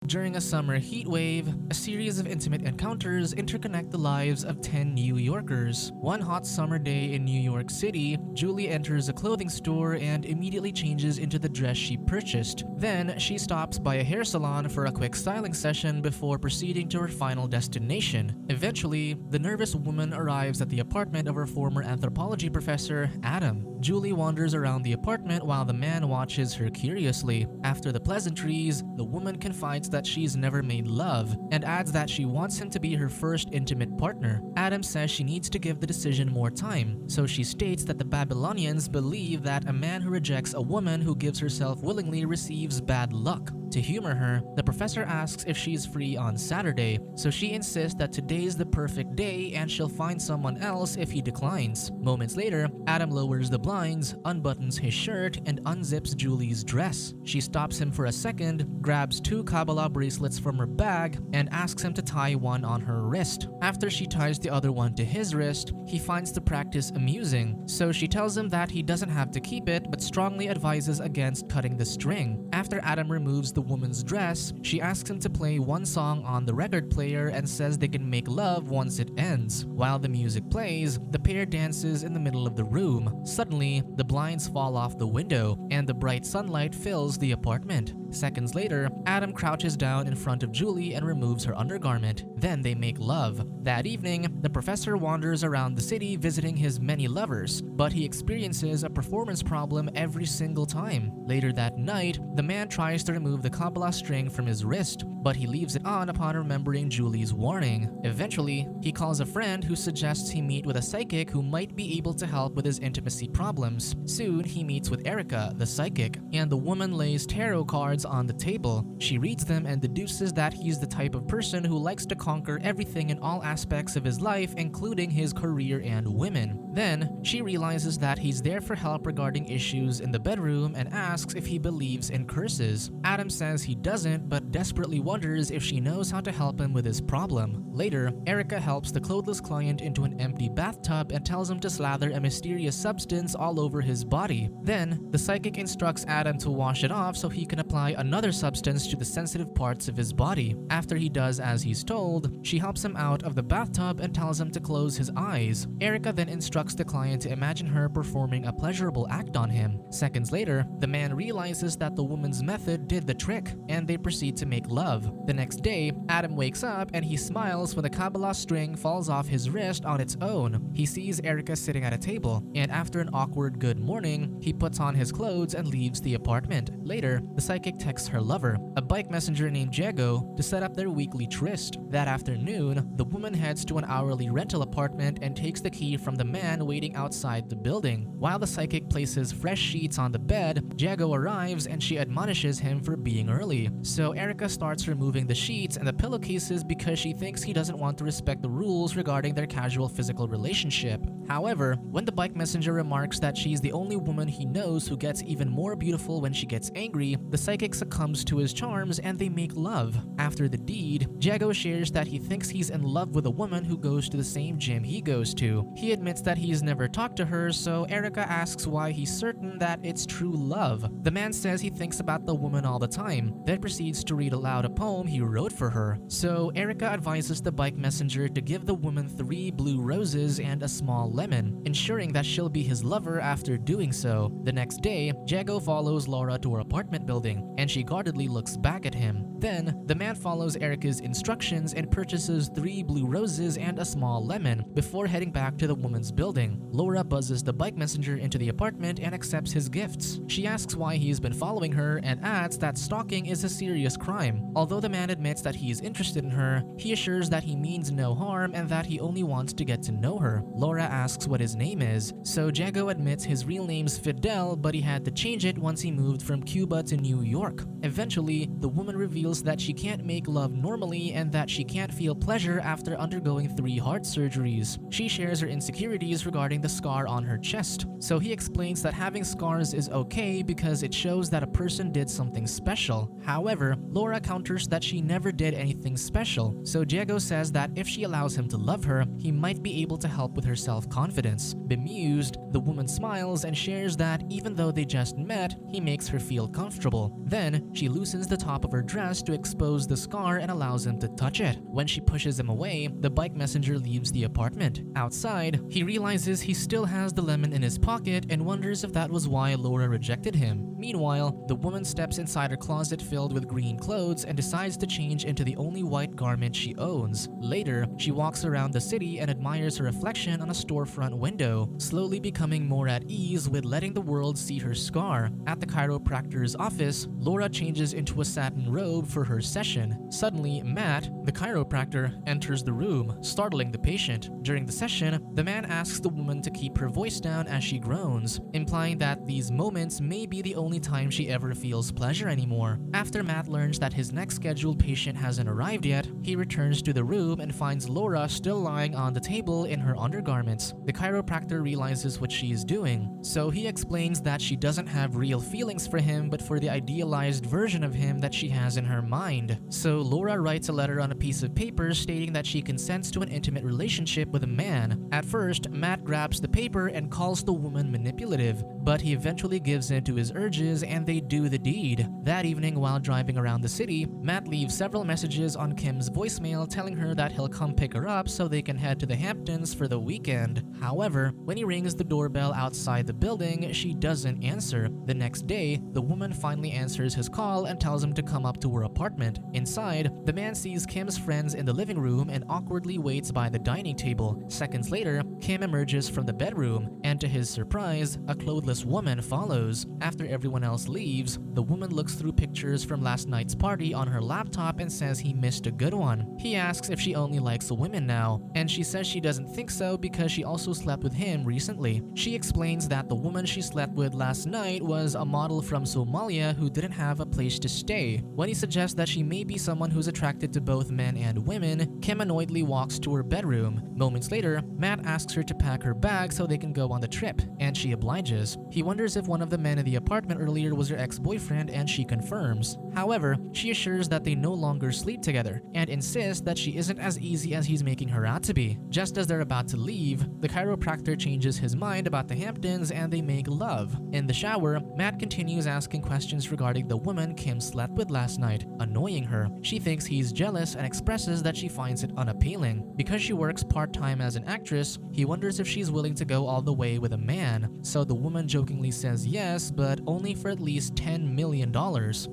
During a summer heat wave, a series of intimate encounters interconnect the lives of 10 New Yorkers. One hot summer day in New York City, Julie enters a clothing store and immediately changes into the dress she purchased. Then, she stops by a hair salon for a quick styling session before proceeding to her final destination. Eventually, the nervous woman arrives at the apartment of her former anthropology professor, Adam. Julie wanders around the apartment while the man watches her curiously. After the pleasantries, the woman confides that she's never made love and adds that she wants him to be her first intimate partner. Adam says she needs to give the decision more time, so she states that the Babylonians believe that a man who rejects a woman who gives herself willingly receives bad luck. To humor her, the professor asks if she's free on Saturday, so she insists that today's the perfect day and she'll find someone else if he declines. Moments later, Adam lowers the blinds, unbuttons his shirt, and unzips Julie's dress. She stops him for a second, grabs 2 Kabbalah bracelets from her bag, and asks him to tie one on her wrist. After she ties the other one to his wrist, he finds the practice amusing, so she tells him that he doesn't have to keep it but strongly advises against cutting the string. After Adam removes the woman's dress, she asks him to play one song on the record player and says they can make love once it ends. While the music plays, the pair dances in the middle of the room. Suddenly, the blinds fall off the window, and the bright sunlight fills the apartment. Seconds later, Adam crouches down in front of Julie and removes her undergarment. Then they make love. That evening, the professor wanders around the city visiting his many lovers, but he experiences a performance problem every single time. Later that night, the man tries to remove the Kabbalah string from his wrist, but he leaves it on upon remembering Julie's warning. Eventually, he calls a friend who suggests he meet with a psychic who might be able to help with his intimacy problems. Soon, he meets with Erica, the psychic, and the woman lays tarot cards on the table. She reads them and deduces that he's the type of person who likes to conquer everything in all aspects of his life, including his career and women. Then, she realizes that he's there for help regarding issues in the bedroom and asks if he believes in curses. Adam says he doesn't, but desperately wonders if she knows how to help him with his problem. Later, Erica helps the clothless client into an empty bathtub and tells him to slather a mysterious substance all over his body. Then, the psychic instructs Adam to wash it off so he can apply another substance to the sensitive parts of his body. After he does as he's told, she helps him out of the bathtub and tells him to close his eyes. Erica then instructs the client to imagine her performing a pleasurable act on him. Seconds later, the man realizes that the woman's method did the trick, and they proceed to make love. The next day, Adam wakes up and he smiles when the Kabbalah string falls off his wrist on its own. He sees Erica sitting at a table, and after an awkward good morning, he puts on his clothes and leaves the apartment. Later, the psychic texts her lover, a bike messenger named Jago, to set up their weekly tryst. That afternoon, the woman heads to an hourly rental apartment and takes the key from the man waiting outside the building. While the psychic places fresh sheets on the bed, Jago arrives and she admonishes him for being early. So Erica starts removing the sheets and the pillowcases because she thinks he doesn't want to respect the rules regarding their casual physical relationship. However, when the bike messenger remarks that she's the only woman he knows who gets even more beautiful when she gets angry, the psychic succumbs to his charms and they make love. After the deed, Jago shares that he thinks he's in love with a woman who goes to the same gym he goes to. He admits that he's never talked to her, so Erica asks why he's certain that it's true love. The man says he thinks about the woman all the time, then proceeds to read aloud a poem he wrote for her. So Erica advises the bike messenger to give the woman 3 blue roses and a small lemon, ensuring that she'll be his lover after doing so. The next day, Jago follows Laura to her apartment building, and she guardedly looks back at him. Then, the man follows Erica's instructions and purchases 3 blue roses and a small lemon before heading back to the woman's building. Laura buzzes the bike messenger into the apartment and accepts his gifts. She asks why he's been following her and adds that stalking is a serious crime. Although the man admits that he is interested in her, he assures that he means no harm and that he only wants to get to know her. Laura asks what his name is, so Jago admits his real name's Fidel, but he had to change it once he moved from Cuba to New York. Eventually, the woman reveals that she can't make love normally and that she can't feel pleasure after undergoing 3 heart surgeries. She shares her insecurities regarding the scar on her chest, so he explains that having scars is okay because it shows that a person did something special. However, Laura counters that she never did anything special, so Jago says that if she allows him to love her, he might be able to help with her self-confidence. Bemused, the woman smiles and shares that even though they just met, he makes her feel comfortable. Then, she loosens the top of her dress to expose the scar and allows him to touch it. When she pushes him away, the bike messenger leaves the apartment. Outside, he realizes he still has the lemon in his pocket and wonders if that was why Laura rejected him. Meanwhile, the woman steps inside her closet filled with green clothes and decides to change into the only white garment she owns. Later, she walks around the city and admires her reflection on a storefront window, slowly becoming more at ease with letting the world see her scar. At the chiropractor's office, Laura changes into a satin robe for her session. Suddenly, Matt, the chiropractor, enters the room, startling the patient. During the session, the man asks the woman to keep her voice down as she groans, implying that these moments may be the only time she ever feels pleasure anymore. After Matt learns that his next scheduled patient hasn't arrived yet, he returns to the room and finds Laura still lying on the table in her undergarments. The chiropractor realizes what she is doing, so he explains that she doesn't have real feelings for him but for the idealized version of him that she has in her mind. So Laura writes a letter on a piece of paper stating that she consents to an intimate relationship with a man. At first, Matt grabs the paper and calls the woman manipulative, but he eventually gives in to his urges and they do the deed. That evening, while driving around the city, Matt leaves several messages on Kim's voicemail telling her that he'll come pick her up so they can head to the Hamptons for the weekend. However, when he rings the doorbell outside the building, she doesn't answer. The next day, the woman finally answers his call and tells him to come up to her apartment. Inside, the man sees Kim's friends in the living room and awkwardly waits by the dining table. Seconds later, Kim emerges from the bedroom, and to his surprise, a clothless woman follows. After everyone else leaves, the woman looks through pictures from last night's party on her laptop and says he missed a good one. He asks if she only likes women now, and she says she doesn't think so because she also slept with him recently. She explains that the woman she slept with last night was a model from Somalia who didn't have a place to stay. When he suggests that she may be someone who's attracted to both men and women, Kim annoyedly walks to her bedroom. Moments later, Matt asks her to pack her bag so they can go on the trip, and she obliges. He wonders if one of the men in the apartment earlier was her ex-boyfriend, and she confirms. However, she assures that they no longer sleep together and insists that she isn't as easy as he's making her out to be. Just as they're about to leave, the chiropractor changes his mind about the Hamptons and they make love. In the shower, Matt continues asking questions regarding the woman Kim slept with last night, annoying her. She thinks he's jealous and expresses that she finds it unappealing. Because she works part-time as an actress, he wonders if she's willing to go all the way with a man, so the woman jokingly says yes, but only for at least $10 million.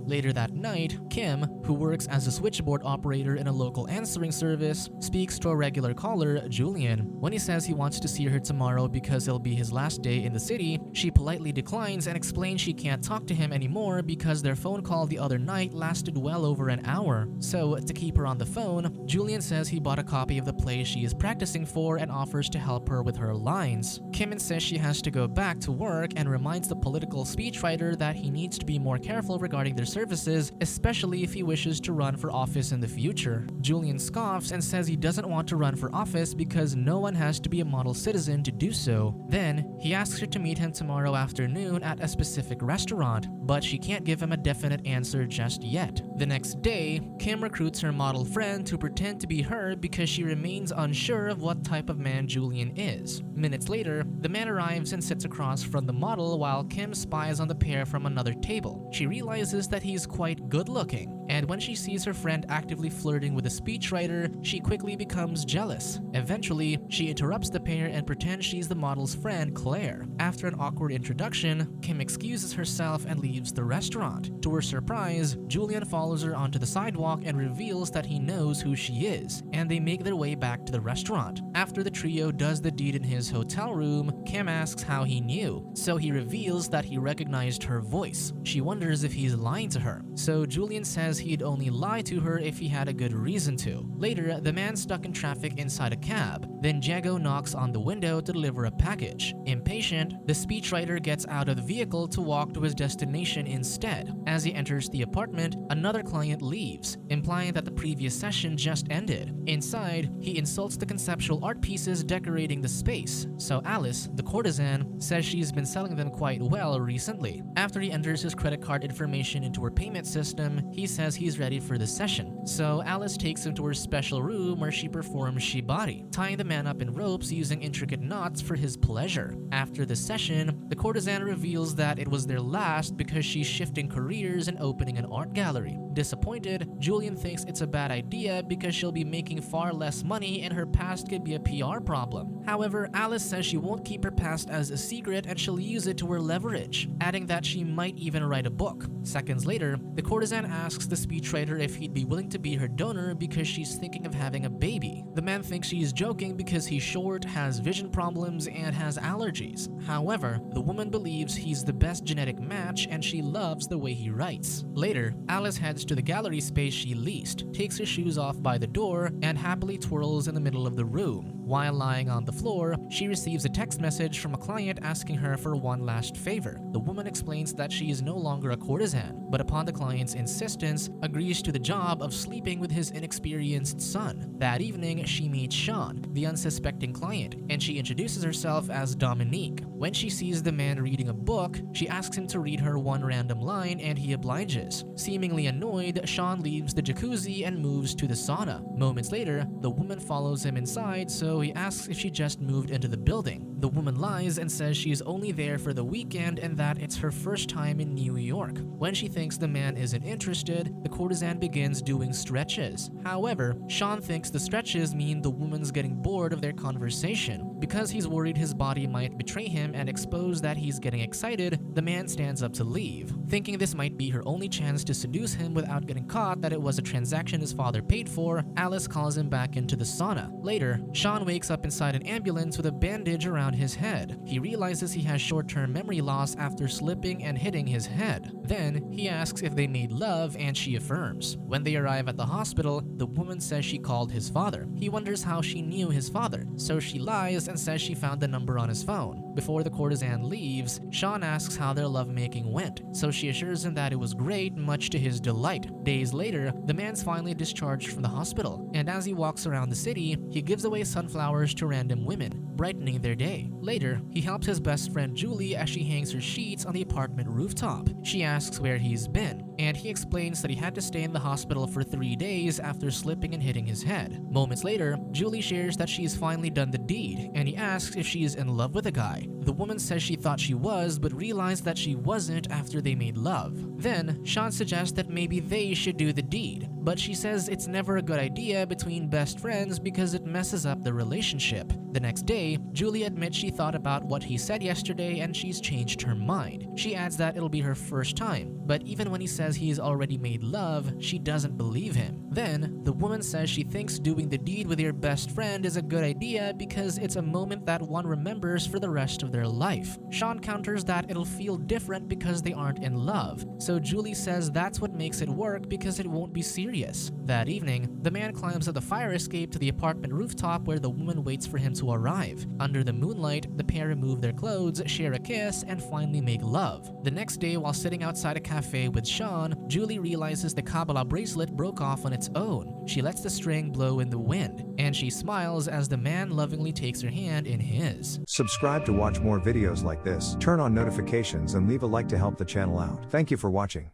Later that night, Kim, who works as a switchboard operator in a local answering service, speaks to a regular caller, Julian. When he says he wants to see her tomorrow because it'll be his last day in the city, she politely declines and explains she can't talk to him anymore because their phone call the other night lasted well over an hour. So, to keep her on the phone, Julian says he bought a copy of the play she is practicing for and offers to help her with her lines. Kim insists she has to go back to work and reminds the political speechwriter that he needs to be more careful regarding their services, especially if he wishes to run for office in the future. Julian scoffs and says he doesn't want to run for office because no one has to be a model citizen to do so. Then, he asks her to meet him tomorrow afternoon at a specific restaurant, but she can't give him a definite answer just yet. The next day, Kim recruits her model friend to pretend to be her because she remains unsure of what type of man Julian is. Minutes later, the man arrives and sits across from the model while Kim spies on the pair from another table. She realizes that he's quite good-looking, and when she sees her friend actively flirting with a speechwriter, she quickly becomes jealous. Eventually, she interrupts the pair and pretends she's the model's friend, Claire. After an awkward introduction, Kim excuses herself and leaves the restaurant. To her surprise, Julian follows her onto the sidewalk and reveals that he knows who she is, and they make their way back to the restaurant. After the trio does the deed in his hotel room, Kim asks how he knew, so he reveals that he recognized her voice. She wonders if he's lying to her, so Julian says he'd only lie to her if he had a good reason to. Later, the man's stuck in traffic inside a cab. Then Diego knocks on the window to deliver a package. Impatient, the speechwriter gets out of the vehicle to walk to his destination instead. As he enters the apartment, another client leaves, implying that the previous session just ended. Inside, he insults the conceptual art pieces decorating the space, so Alice, the courtesan, says she's been selling them quite well recently. After he enters his credit card information into her payment system, he says he's ready for the session. So Alice takes him to her special room where she performs shibari, tying the man up in ropes using intricate knots for his pleasure. After the session, the courtesan reveals that it was their last because she's shifting careers and opening an art gallery. Disappointed, Julian thinks it's a bad idea because she'll be making far less money and her past could be a PR problem. However, Alice says she won't keep her past as a secret and she'll use it to her leverage, adding that she might even write a book. Seconds later, the courtesan asks the speechwriter if he'd be willing to be her donor because she's thinking of having a baby. The man thinks she's joking because he's short, has vision problems, and has allergies. However, the woman believes he's the best genetic match and she loves the way he writes. Later, Alice heads to the gallery space she leased, takes her shoes off by the door, and happily twirls in the middle of the room. While lying on the floor, she receives a text message from a client asking her for one last favor. The woman explains that she is no longer a courtesan, but upon the client's insistence, agrees to the job of sleeping with his inexperienced son. That evening, she meets Sean, the unsuspecting client, and she introduces herself as Dominique. When she sees the man reading a book, she asks him to read her one random line and he obliges. Seemingly annoyed, Sean leaves the jacuzzi and moves to the sauna. Moments later, the woman follows him inside, so he asks if she just moved into the building. The woman lies and says she's only there for the weekend and that it's her first time in New York. When she thinks the man isn't interested, the courtesan begins doing stretches. However, Sean thinks the stretches mean the woman's getting bored of their conversation. Because he's worried his body might betray him and expose that he's getting excited, the man stands up to leave. Thinking this might be her only chance to seduce him without getting caught that it was a transaction his father paid for, Alice calls him back into the sauna. Later, Sean wakes up inside an ambulance with a bandage around his head. He realizes he has short-term memory loss after slipping and hitting his head. Then, he asks if they made love and she affirms. When they arrive at the hospital, the woman says she called his father. He wonders how she knew his father, so she lies and says she found the number on his phone. Before the courtesan leaves, Sean asks how their lovemaking went, so she assures him that it was great, much to his delight. Days later, the man's finally discharged from the hospital, and as he walks around the city, he gives away sunflowers to random women, brightening their day. Later, he helps his best friend Julie as she hangs her sheets on the apartment rooftop. She asks where he's been, and he explains that he had to stay in the hospital for 3 days after slipping and hitting his head. Moments later, Julie shares that she's finally done the deed, and he asks if she's in love with the guy. The woman says she thought she was, but realized that she wasn't after they made love. Then, Sean suggests that maybe they should do the deed, but she says it's never a good idea between best friends because it messes up the relationship. The next day, Julie admits she thought about what he said yesterday and she's changed her mind. She adds that it'll be her first time, but even when he says he's already made love, she doesn't believe him. Then, the woman says she thinks doing the deed with your best friend is a good idea because it's a moment that one remembers for the rest of their life. Sean counters that it'll feel different because they aren't in love, so Julie says that's what makes it work because it won't be serious. That evening, the man climbs up the fire escape to the apartment rooftop where the woman waits for him to arrive. Under the moonlight, the pair remove their clothes, share a kiss, and finally make love. The next day, while sitting outside a cafe with Sean, Julie realizes the Kabbalah bracelet broke off on its own. She lets the string blow in the wind, and she smiles as the man lovingly takes her hand in his. Subscribe to watch more videos like this, turn on notifications and leave a like to help the channel out. Thank you for watching.